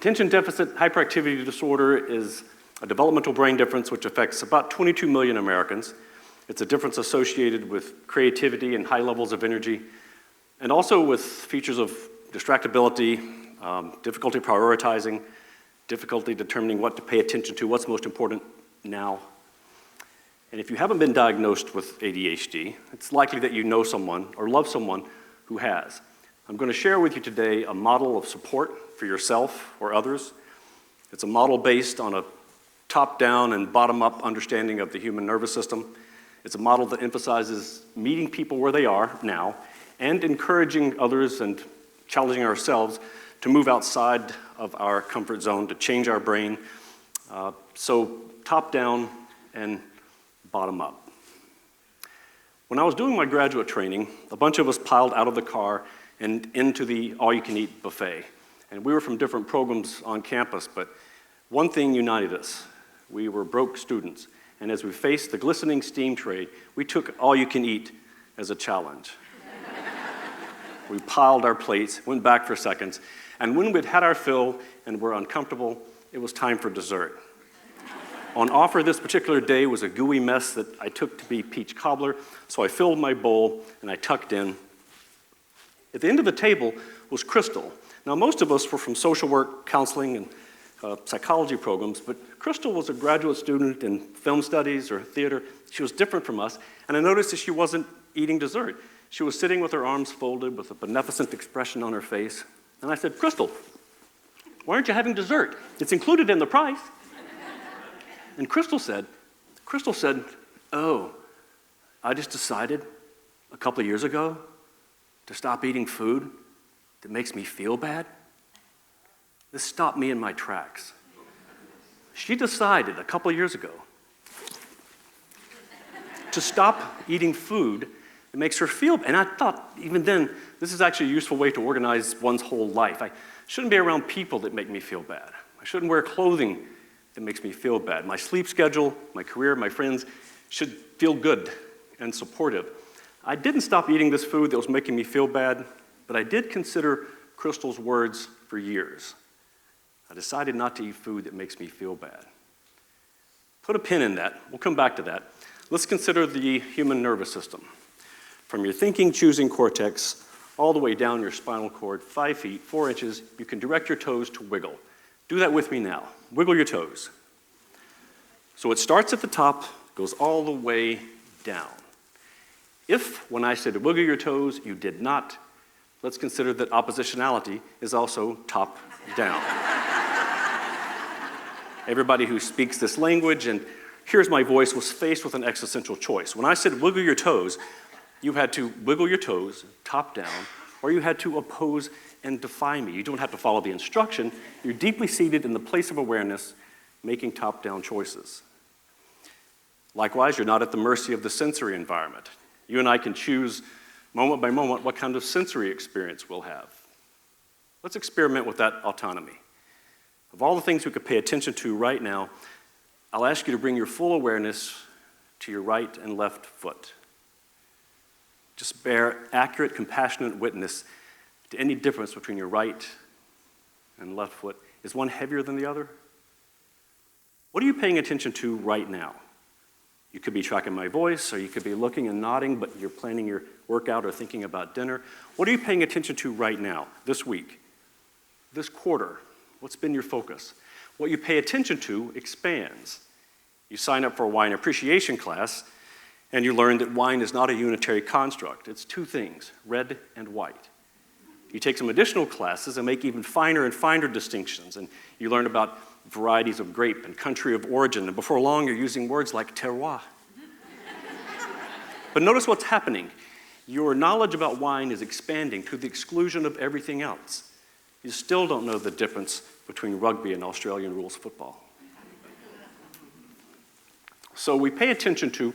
Attention deficit hyperactivity disorder is a developmental brain difference which affects about 22 million Americans. It's a difference associated with creativity and high levels of energy, and also with features of distractibility, difficulty prioritizing, difficulty determining what to pay attention to, what's most important now. And if you haven't been diagnosed with ADHD, it's likely that you know someone or love someone who has. I'm going to share with you today a model of support for yourself or others. It's a model based on a top-down and bottom-up understanding of the human nervous system. It's a model that emphasizes meeting people where they are now and encouraging others and challenging ourselves to move outside of our comfort zone, to change our brain. So top-down and bottom-up. When I was doing my graduate training, a bunch of us piled out of the car and into the all-you-can-eat buffet. And we were from different programs on campus, but one thing united us. We were broke students. And as we faced the glistening steam tray, we took all-you-can-eat as a challenge. We piled our plates, went back for seconds, and when we'd had our fill and were uncomfortable, it was time for dessert. On offer this particular day was a gooey mess that I took to be peach cobbler, so I filled my bowl and I tucked in. At the end of the table was Crystal. Now, most of us were from social work, counseling, and psychology programs, but Crystal was a graduate student in film studies or theater. She was different from us, and I noticed that she wasn't eating dessert. She was sitting with her arms folded with a beneficent expression on her face, and I said, "Crystal, why aren't you having dessert? It's included in the price." And Crystal said, "Oh, I just decided a couple of years ago to stop eating food that makes me feel bad." This stopped me in my tracks. She decided a couple of years ago to stop eating food that makes her feel bad. And I thought, even then, this is actually a useful way to organize one's whole life. I shouldn't be around people that make me feel bad. I shouldn't wear clothing that makes me feel bad. My sleep schedule, my career, my friends should feel good and supportive. I didn't stop eating this food that was making me feel bad, but I did consider Crystal's words for years. I decided not to eat food that makes me feel bad. Put a pin in that. We'll come back to that. Let's consider the human nervous system. From your thinking, choosing cortex, all the way down your spinal cord, 5 feet, 4 inches, you can direct your toes to wiggle. Do that with me now. Wiggle your toes. So it starts at the top, goes all the way down. If, when I said wiggle your toes, you did not, let's consider that oppositionality is also top down. Everybody who speaks this language and hears my voice was faced with an existential choice. When I said wiggle your toes, you had to wiggle your toes top down, or you had to oppose and defy me. You don't have to follow the instruction. You're deeply seated in the place of awareness, making top-down choices. Likewise, you're not at the mercy of the sensory environment. You and I can choose moment by moment what kind of sensory experience we'll have. Let's experiment with that autonomy. Of all the things we could pay attention to right now, I'll ask you to bring your full awareness to your right and left foot. Just bear accurate, compassionate witness to any difference between your right and left foot. Is one heavier than the other? What are you paying attention to right now? You could be tracking my voice, or you could be looking and nodding, but you're planning your workout or thinking about dinner. What are you paying attention to right now, this week, this quarter? What's been your focus? What you pay attention to expands. You sign up for a wine appreciation class, and you learn that wine is not a unitary construct. It's two things, red and white. You take some additional classes and make even finer and finer distinctions, and you learn about varieties of grape and country of origin, and before long you're using words like terroir. But notice what's happening. Your knowledge about wine is expanding to the exclusion of everything else. You still don't know the difference between rugby and Australian rules football. So we pay attention to,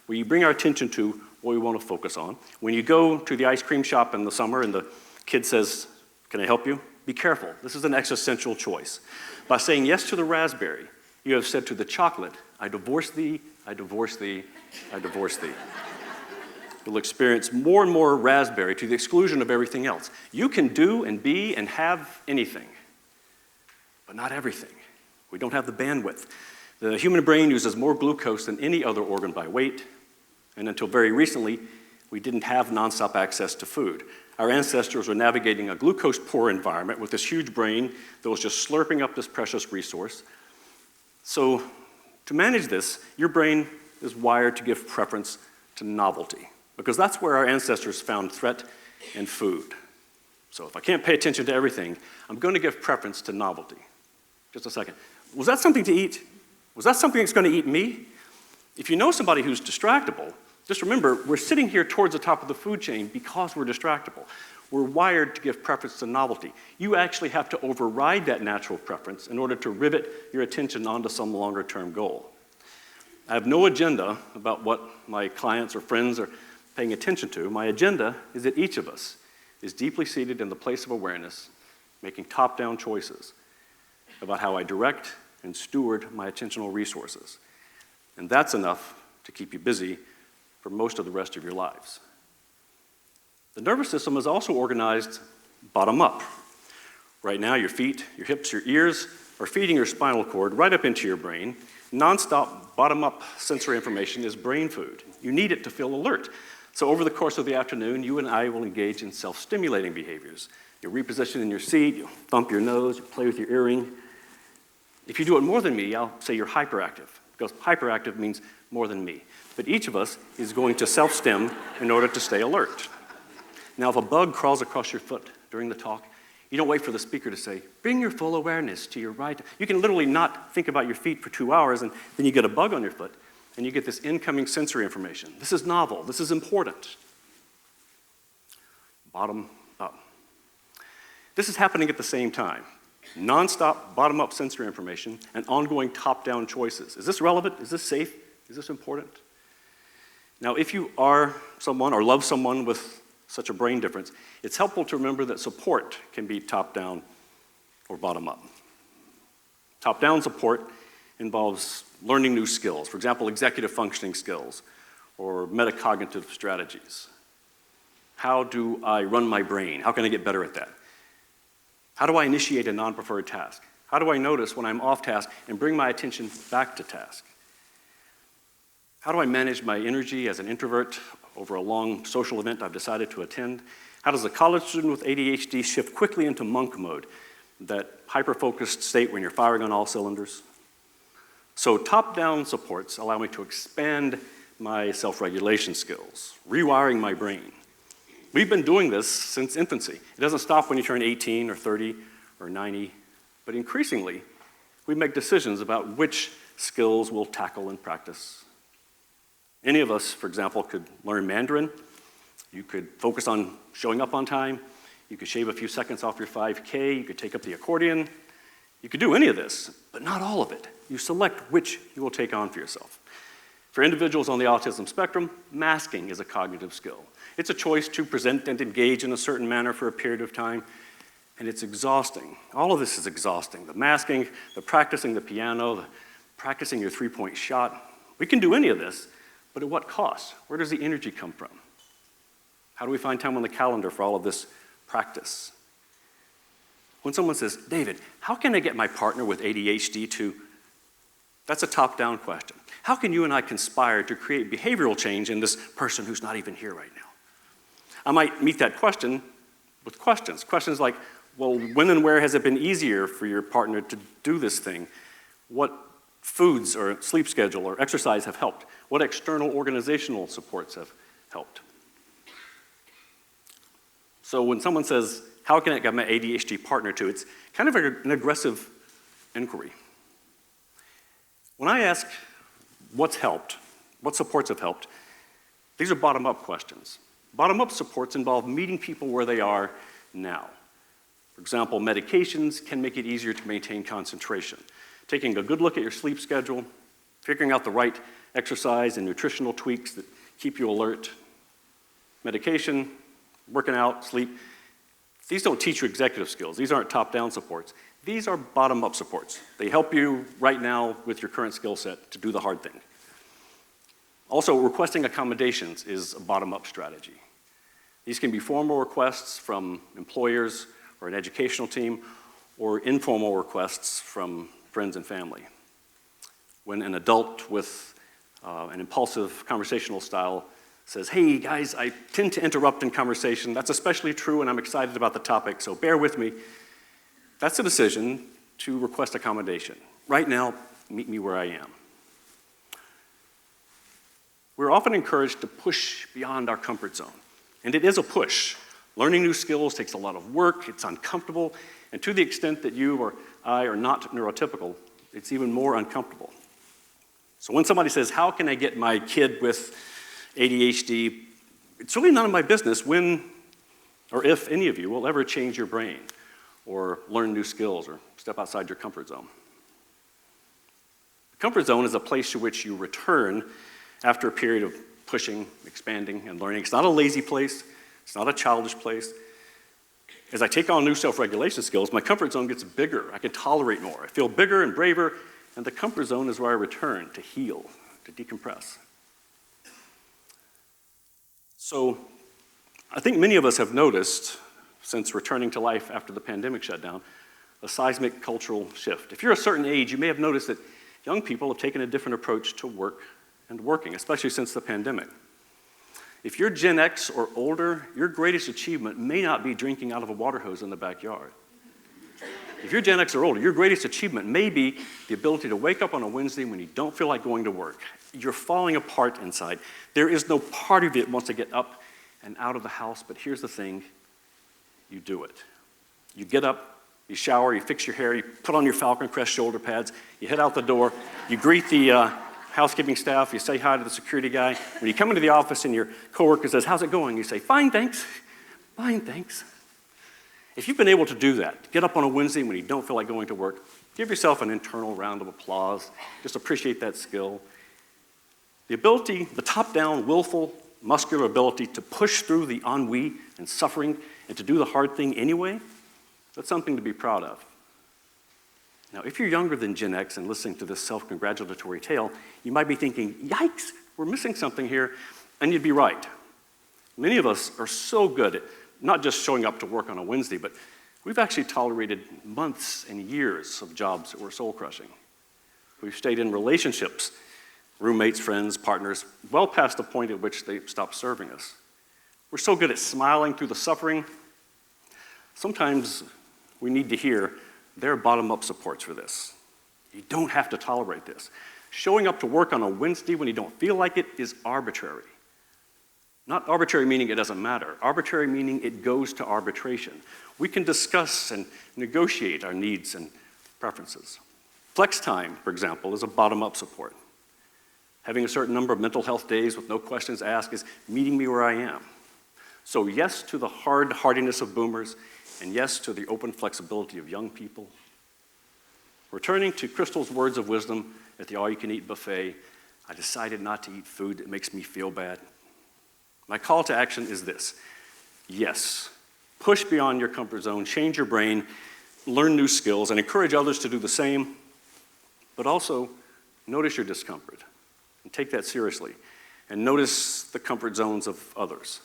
we bring our attention to what we want to focus on. When you go to the ice cream shop in the summer and the kid says, "Can I help you?" Be careful. This is an existential choice. By saying yes to the raspberry, you have said to the chocolate, "I divorce thee, I divorce thee, I divorce thee." You'll experience more and more raspberry to the exclusion of everything else. You can do and be and have anything. but not everything. We don't have the bandwidth. The human brain uses more glucose than any other organ by weight, and until very recently, we didn't have nonstop access to food. Our ancestors were navigating a glucose-poor environment with this huge brain that was just slurping up this precious resource. So to manage this, your brain is wired to give preference to novelty, because that's where our ancestors found threat in food. So if I can't pay attention to everything, I'm going to give preference to novelty. Just a second. Was that something to eat? Was that something that's going to eat me? If you know somebody who's distractible, just remember, we're sitting here towards the top of the food chain because we're distractible. We're wired to give preference to novelty. You actually have to override that natural preference in order to rivet your attention onto some longer-term goal. I have no agenda about what my clients or friends are paying attention to. My agenda is that each of us is deeply seated in the place of awareness, making top-down choices about how I direct and steward my attentional resources. And that's enough to keep you busy for most of the rest of your lives. The nervous system is also organized bottom up. Right now, your feet, your hips, your ears are feeding your spinal cord right up into your brain. Nonstop bottom-up sensory information is brain food. You need it to feel alert. So over the course of the afternoon, you and I will engage in self-stimulating behaviors. You'll reposition in your seat, you'll thump your nose, you'll play with your earring. If you do it more than me, I'll say you're hyperactive, because hyperactive means more than me. But each of us is going to self-stim in order to stay alert. Now, if a bug crawls across your foot during the talk, you don't wait for the speaker to say, bring your full awareness to your right. You can literally not think about your feet for 2 hours, and then you get a bug on your foot, and you get this incoming sensory information. This is novel. This is important. Bottom up. This is happening at the same time. Nonstop bottom-up sensory information and ongoing top-down choices. Is this relevant? Is this safe? Is this important? Now, if you are someone or love someone with such a brain difference, it's helpful to remember that support can be top-down or bottom-up. Top-down support involves learning new skills, for example, executive functioning skills or metacognitive strategies. How do I run my brain? How can I get better at that? How do I initiate a non-preferred task? How do I notice when I'm off task and bring my attention back to task? How do I manage my energy as an introvert over a long social event I've decided to attend? How does a college student with ADHD shift quickly into monk mode, that hyper-focused state when you're firing on all cylinders? So top-down supports allow me to expand my self-regulation skills, rewiring my brain. We've been doing this since infancy. It doesn't stop when you turn 18 or 30 or 90, but increasingly, we make decisions about which skills we'll tackle and practice. Any of us, for example, could learn Mandarin. You could focus on showing up on time. You could shave a few seconds off your 5K. You could take up the accordion. You could do any of this, but not all of it. You select which you will take on for yourself. For individuals on the autism spectrum, masking is a cognitive skill. It's a choice to present and engage in a certain manner for a period of time, and it's exhausting. All of this is exhausting. The masking, the practicing the piano, the practicing your three-point shot. We can do any of this, but at what cost? Where does the energy come from? How do we find time on the calendar for all of this practice? When someone says, David, how can I get my partner with ADHD to? That's a top-down question. How can you and I conspire to create behavioral change in this person who's not even here right now? I might meet that question with questions. Questions like, well, when and where has it been easier for your partner to do this thing? What foods or sleep schedule or exercise have helped? What external organizational supports have helped? So when someone says, how can I get my ADHD partner to? It's kind of an aggressive inquiry. When I ask what's helped, what supports have helped, these are bottom-up questions. Bottom-up supports involve meeting people where they are now. For example, medications can make it easier to maintain concentration. Taking a good look at your sleep schedule, figuring out the right exercise and nutritional tweaks that keep you alert. Medication, working out, sleep. These don't teach you executive skills. These aren't top-down supports. These are bottom-up supports. They help you right now with your current skill set to do the hard thing. Also, requesting accommodations is a bottom-up strategy. These can be formal requests from employers or an educational team, or informal requests from friends and family. When an adult with an impulsive conversational style says, "Hey guys, I tend to interrupt in conversation. That's especially true and I'm excited about the topic, so bear with me." That's a decision to request accommodation. Right now, meet me where I am. We're often encouraged to push beyond our comfort zone, and it is a push. Learning new skills takes a lot of work, it's uncomfortable, and to the extent that you or I are not neurotypical, it's even more uncomfortable. So when somebody says, "How can I get my kid with ADHD?" it's really none of my business when or if any of you will ever change your brain or learn new skills or step outside your comfort zone. The comfort zone is a place to which you return after a period of pushing, expanding, and learning. It's not a lazy place. It's not a childish place. As I take on new self-regulation skills, my comfort zone gets bigger. I can tolerate more. I feel bigger and braver, and the comfort zone is where I return to heal, to decompress. So I think many of us have noticed, since returning to life after the pandemic shutdown, a seismic cultural shift. If you're a certain age, you may have noticed that young people have taken a different approach to work and working, especially since the pandemic. If you're Gen X or older, your greatest achievement may not be drinking out of a water hose in the backyard. If you're Gen X or older, your greatest achievement may be the ability to wake up on a Wednesday when you don't feel like going to work. You're falling apart inside. There is no part of you that wants to get up and out of the house, but here's the thing, you do it. You get up, you shower, you fix your hair, you put on your Falcon Crest shoulder pads, you head out the door, you greet the housekeeping staff, you say hi to the security guy. When you come into the office and your coworker says, "How's it going?" you say, "Fine, thanks. Fine, thanks." If you've been able to do that, get up on a Wednesday when you don't feel like going to work, give yourself an internal round of applause. Just appreciate that skill. The ability, the top-down, willful, muscular ability to push through the ennui and suffering and to do the hard thing anyway, that's something to be proud of. Now, if you're younger than Gen X and listening to this self-congratulatory tale, you might be thinking, "Yikes, we're missing something here," and you'd be right. Many of us are so good at not just showing up to work on a Wednesday, but we've actually tolerated months and years of jobs that were soul-crushing. We've stayed in relationships, roommates, friends, partners, well past the point at which they stopped serving us. We're so good at smiling through the suffering. Sometimes we need to hear, there are bottom-up supports for this. You don't have to tolerate this. Showing up to work on a Wednesday when you don't feel like it is arbitrary. Not arbitrary meaning it doesn't matter. Arbitrary meaning it goes to arbitration. We can discuss and negotiate our needs and preferences. Flex time, for example, is a bottom-up support. Having a certain number of mental health days with no questions asked is meeting me where I am. So yes to the hard hardiness of boomers, and yes to the open flexibility of young people. Returning to Crystal's words of wisdom at the all-you-can-eat buffet, I decided not to eat food that makes me feel bad. My call to action is this. Yes, push beyond your comfort zone, change your brain, learn new skills, and encourage others to do the same, but also notice your discomfort and take that seriously, and notice the comfort zones of others.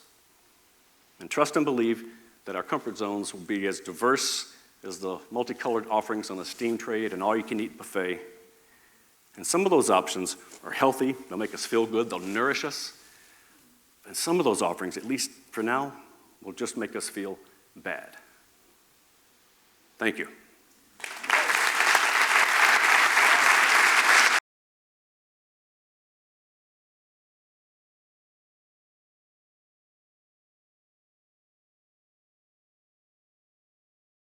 And trust and believe that our comfort zones will be as diverse as the multicolored offerings on a steam tray at an all-you-can-eat buffet. And some of those options are healthy, they'll make us feel good, they'll nourish us. And some of those offerings, at least for now, will just make us feel bad. Thank you.